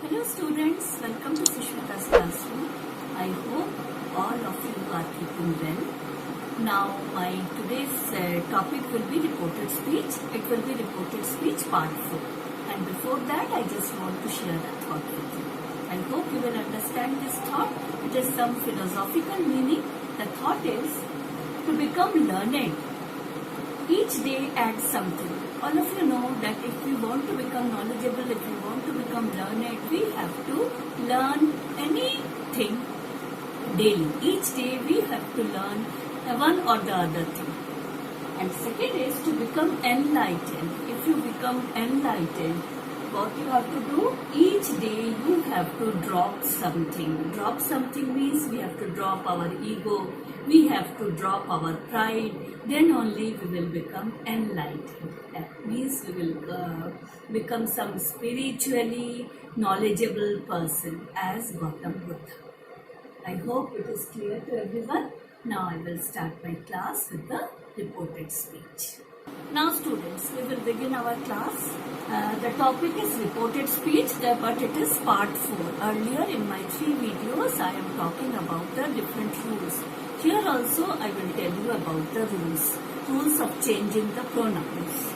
Hello students, welcome to Sushmita's classroom. I hope all of you are keeping well. Now my today's topic will be reported speech. It will be reported speech part 4. And before that I just want to share a thought with you. I hope you will understand this thought. It has some philosophical meaning. The thought is to become learned. Each day adds something. All of you know that if we want to become knowledgeable, if we want to become learned, we have to learn anything daily. Each day we have to learn one or the other thing. And second is to become enlightened. If you become enlightened, what you have to do? Each day you have to drop something. Drop something means we have to drop our ego, we have to drop our pride, then only we will become enlightened. That means we will become some spiritually knowledgeable person as Gautam Buddha. I hope it is clear to everyone. Now I will start my class with the reported speech. Now students, we will begin our class. The topic is reported speech, but it is part 4. Earlier in my 3 videos, I am talking about the different rules. Here also I will tell you about the rules of changing the pronouns.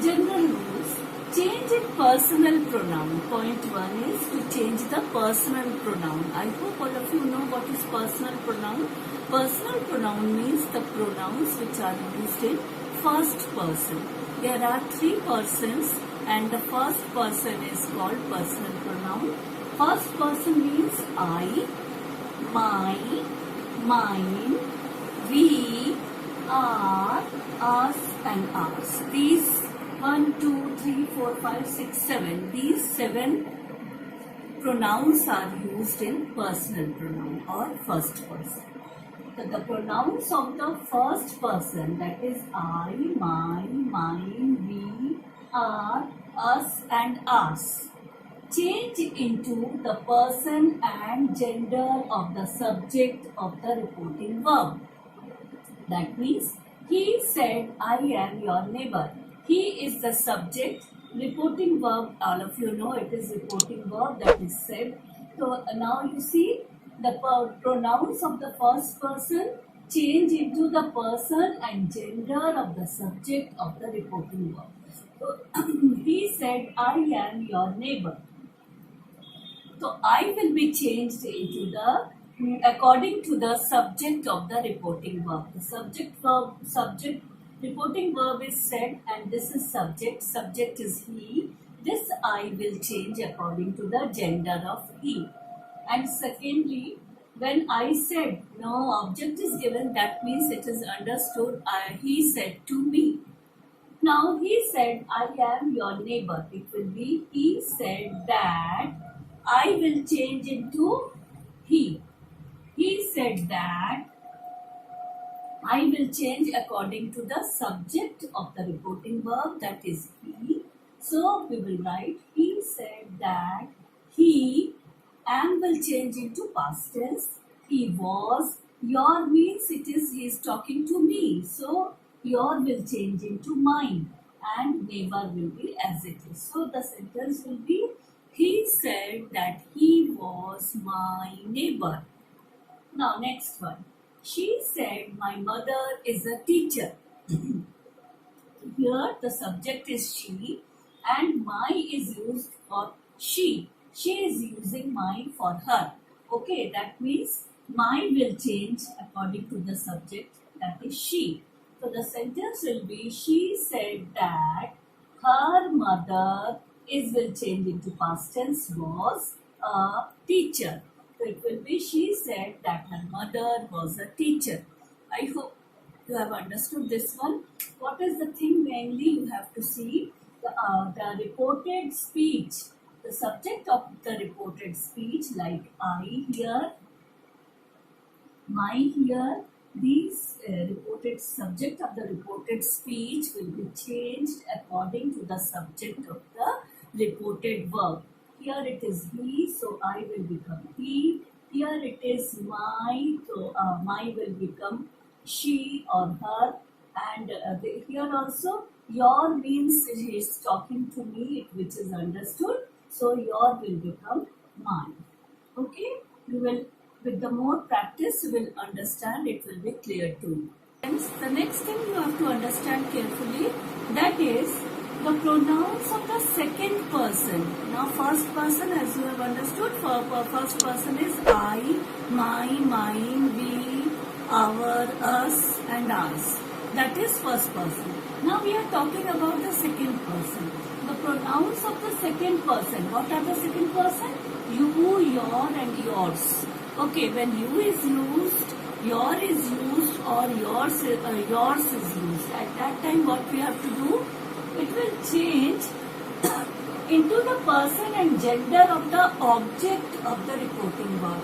General rules. Change in personal pronoun. Point 1 is to change the personal pronoun. I hope all of you know what is personal pronoun. Personal pronoun means the pronouns which are used in first person. There are 3 persons and the first person is called personal pronoun. First person means I, my, mine, we, our, us and ours. These 1, 2, 3, 4, 5, 6, 7. These 7 pronouns are used in personal pronoun or first person. So the pronouns of the first person, that is I, my, mine, we, our, us and ours, change into the person and gender of the subject of the reporting verb. That means he said, I am your neighbor. He is the subject. Reporting verb, all of you know it is reporting verb, that is said. So now you see the pronouns of the first person change into the person and gender of the subject of the reporting verb. So he said, I am your neighbor. So I will be changed into the according to the subject of the reporting verb. The subject reporting verb is said and this is subject. Subject is he. This I will change according to the gender of he. And secondly, when I said no object is given, that means it is understood he said to me. Now he said, I am your neighbor. It will be he said that I will change into he. He said that I will change according to the subject of the reporting verb, that is he. So we will write he said that he, am will change into past tense. He was, your means it is he is talking to me. So your will change into mine and neighbor will be as it is. So the sentence will be he said that he was my neighbor. Now next one. She said my mother is a teacher. Here the subject is she and my is used for she. She is using my for her. Okay, that means my will change according to the subject, that is she. So the sentence will be she said that her mother is will change into past tense was a teacher. So it will be she said that her mother was a teacher. I hope you have understood this one. What is the thing mainly you have to see? The reported speech. The subject of the reported speech, like I here, my here, these reported subject of the reported speech will be changed according to the subject of the reported verb. Here it is he, so I will become he. Here it is my, so my will become she or her. And here also your means he is talking to me, which is understood. So your will become mine. Okay, you will, with the more practice you will understand, it will be clear to you. Hence, the next thing you have to understand carefully, that is the pronouns of the second person. Now first person, as you have understood, for first person is I, my, mine, we, our, us and ours. That is first person. Now we are talking about the second person. The pronouns of the second person. What are the second person? You, your and yours. Okay, when you is used, your is used or yours is used. At that time what we have to do? It will change into the person and gender of the object of the reporting verb.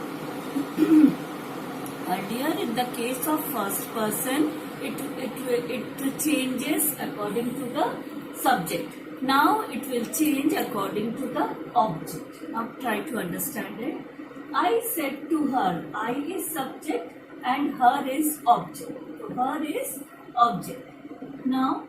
Earlier, in the case of first person, it changes according to the subject. Now it will change according to the object. Now try to understand it. I said to her. I is subject and her is object. So her is object. Now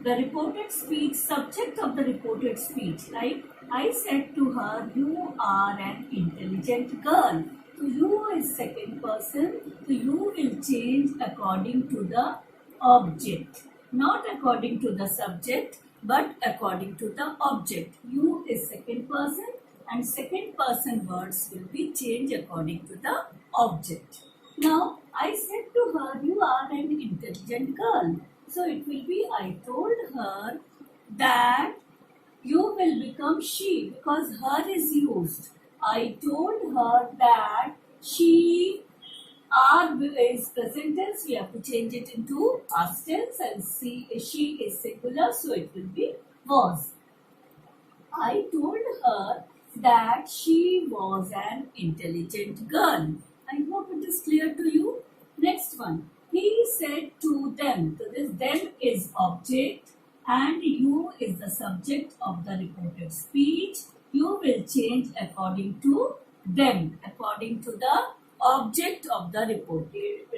the reported speech, subject of the reported speech, like I said to her, you are an intelligent girl. So you is second person. So you will change according to the object, not according to the subject, but according to the object. You is second person and second person words will be changed according to the object. Now I said to her, you are an intelligent girl. So it will be, I told her that you will become she, because her is used. I told her that she, are is present tense, we have to change it into past tense, and she is singular, so it will be was. I told her that she was an intelligent girl. I hope it is clear to you. Next one. He said to them. So this them is object and you is the subject of the reported speech. You will change according to them, according to the object of the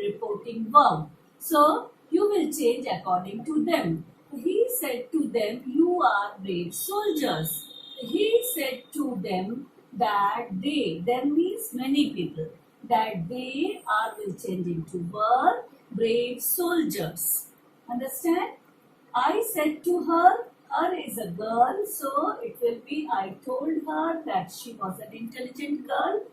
reporting verb. So you will change according to them. He said to them, you are brave soldiers. He said to them that they, them means many people, that they are will change into were brave soldiers. Understand? I said to her, her is a girl, so it will be, I told her that she was an intelligent girl.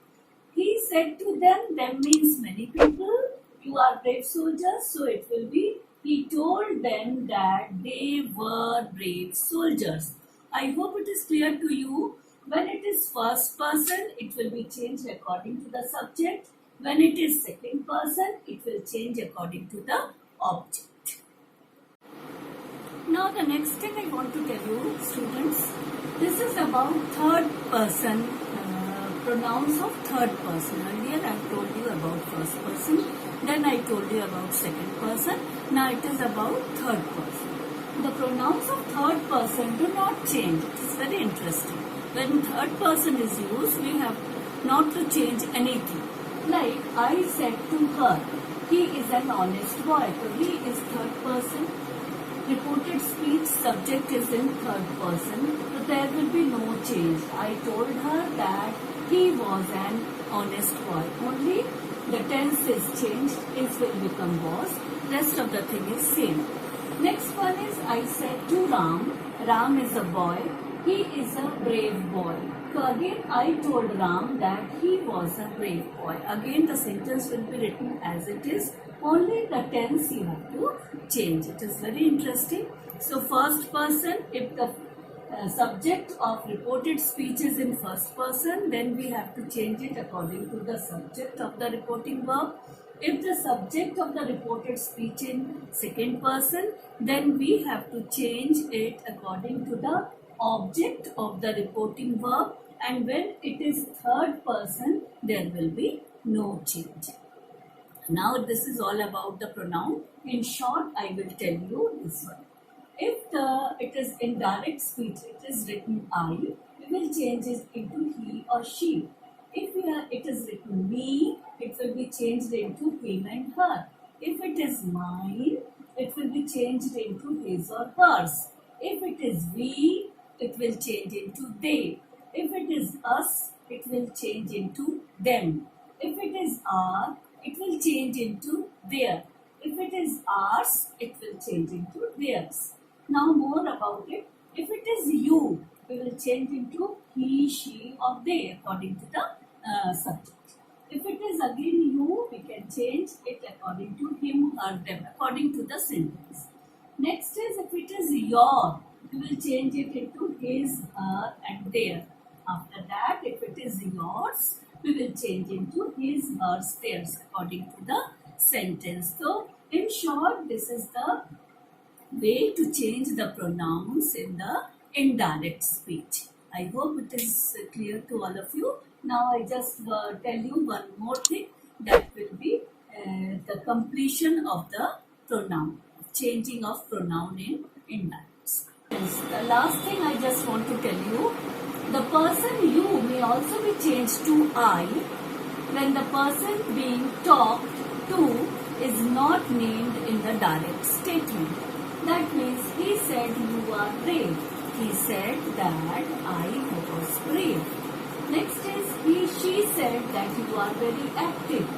He said to them means many people, you are brave soldiers, so it will be, he told them that they were brave soldiers. I hope it is clear to you. When it is first person, it will be changed according to the subject. When it is second person, it will change according to the object. Now the next thing I want to tell you, students, this is about third person, pronouns of third person. Earlier I told you about first person, then I told you about second person. Now it is about third person. The pronouns of third person do not change. It is very interesting. When third person is used, we have not to change anything. Like I said to her, he is an honest boy. So he is third person. Reported speech, subject is in third person. So there will be no change. I told her that he was an honest boy. Only the tense is changed. Is will become was. Rest of the thing is same. Next one is I said to Ram. Ram is a boy. He is a brave boy. So again I told Ram that he was a brave boy. Again the sentence will be written as it is. Only the tense you have to change. It is very interesting. So first person, if the subject of reported speech is in first person, then we have to change it according to the subject of the reporting verb. If the subject of the reported speech in second person, then we have to change it according to the object of the reporting verb, and when it is third person, there will be no change. Now this is all about the pronoun. In short, I will tell you this one. If it is in direct speech, it is written I, we will change it into he or she. If it is written me, it will be changed into him and her. If it is mine, it will be changed into his or hers. If it is we, it will change into they. If it is us, it will change into them. If it is our, it will change into their. If it is ours, it will change into theirs. Now more about it. If it is you, we will change into he, she or they according to the subject. If it is again you, we can change it according to him, her, them, according to the sentence. Next is if it is your, we will change it into his, her and their. After that, if it is yours, we will change into his, hers, theirs according to the sentence. So, in short, this is the way to change the pronouns in the indirect speech. I hope it is clear to all of you. Now I just tell you one more thing, that will be the completion of the pronoun, changing of pronoun in indirect speech. The last thing I just want to tell you, the person you may also be changed to I when the person being talked to is not named in the direct statement. That means he said you are brave. He said that I was brave. Next is she said that you are very active.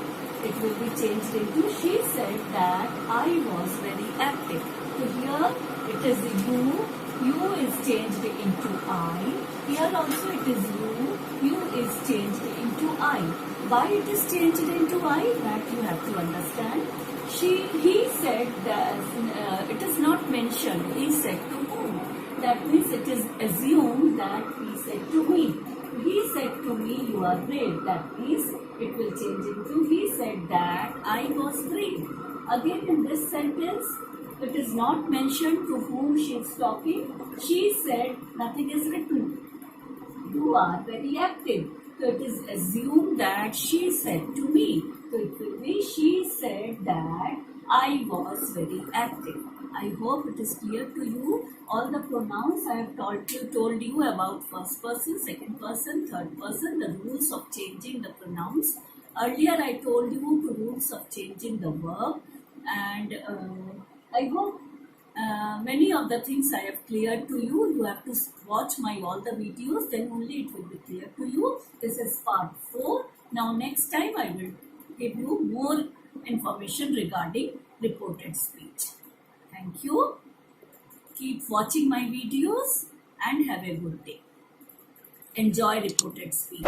It will be changed into she said that I was very active. So here it is you is changed into I. Here also it is you is changed into I. Why it is changed into I? That you have to understand. He said that it is not mentioned. He said to whom? That means it is assumed that he said to me. He said to me, you are brave. That means it will change into he said that I was brave. Again in this sentence, it is not mentioned to whom she is talking. She said, nothing is written. You are very active. So it is assumed that she said to me. So it will be she said that I was very active. I hope it is clear to you. All the pronouns I have told you about first person, second person, third person, the rules of changing the pronouns. Earlier I told you the rules of changing the verb, and I hope many of the things I have cleared to you. You have to watch my all the videos, then only it will be clear to you. This is part 4. Now next time I will give you more information regarding reported speech. Thank you. Keep watching my videos and have a good day. Enjoy reported speech.